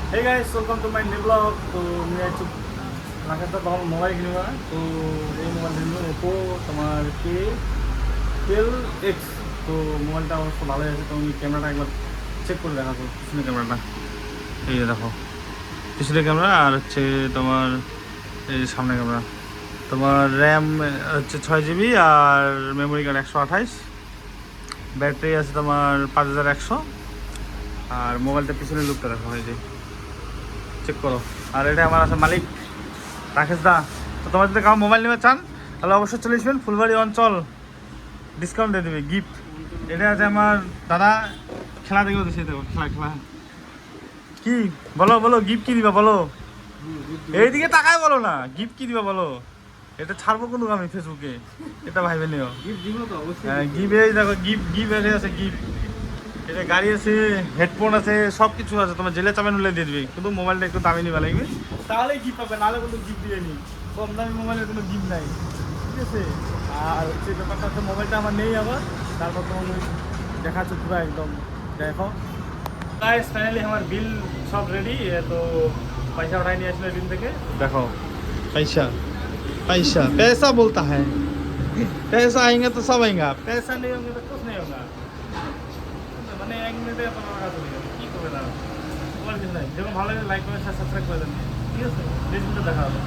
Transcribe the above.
Hey guys, welcome to my new vlog. তো আমি একটু লাগাতার তখন মোবাইল কিনবো না। তো এই মোবাইল কিনবো ওপো তোমার K12X। তো মোবাইলটা অবশ্য ভালোই আছে। তো আমি ক্যামেরাটা একবার চেক করে দেখাবো, পিছনের ক্যামেরাটা এই যে দেখো, পিছনের ক্যামেরা আর হচ্ছে তোমার এই যে সামনের ক্যামেরা। তোমার র্যাম হচ্ছে 6 GB আর মেমোরি কার্ড 128, ব্যাটারি আছে তোমার 5100। আর মোবাইলটা পিছনের লুকটা দেখো, এই যে চেক করো। আর এটা আমার আছে মালিক রাকেশ দা। তো তোমার যদি কাউ মোবাইল নিতে চান তাহলে অবশ্যই চলে আসবেন ফুলবাড়ি অঞ্চল, ডিসকাউন্ট দিয়ে দেবে গিফট। এটা আছে আমার দাদা, খেলা দেখো, সে দেখো খেলা কি বলো বলো, গিফট কি দিবা বলো, এইদিকে তাকায় বলো না, গিফট কি দিবা বলো। এটা ছাড়বো কোনো আমি ফেসবুকে, এটা ভাইবে নিও। হ্যাঁ গিফট, এই দেখো গিফট গিফট আছে গিফট। এটা গাড়ি আছে, হেডফোন আছে, সব কিছু আছে। তোমার জেলে চাবেন হলে দিয়ে দিবি, কিন্তু মোবাইলটা একটু দামি নিবা লাগবে, তাহলে গিফট পাবে, নাহলে কোনো গিফট দিবে নি। কম দামি মোবাইলের কোনো গিফট নাই, ঠিক আছে। আর হচ্ছে ব্যাপারটা হচ্ছে মোবাইলটা আমার নেই আবার, তারপর তোমাকে দেখাচ্ছে পুরো একদম দেখো। গাইস ফাইনালি আমার বিল সব রেডি। তো পয়সা উঠাই নিয়ে আসলে বিল থেকে, দেখো पैसा पैसा पैसा बोलता है, पैसा आएंगे तो सब आएगा, पैसा नहीं होंगे तो कुछ नहीं होगा। মানে 1 মিনিটে এত টাকা চলে গেল, কী করবে না। বলার কিছু নাই। যখন ভালো লাগে লাইক করে সাবস্ক্রাইব করে দেন, ঠিক আছে। নেক্সট ভিডিও দেখা হবে।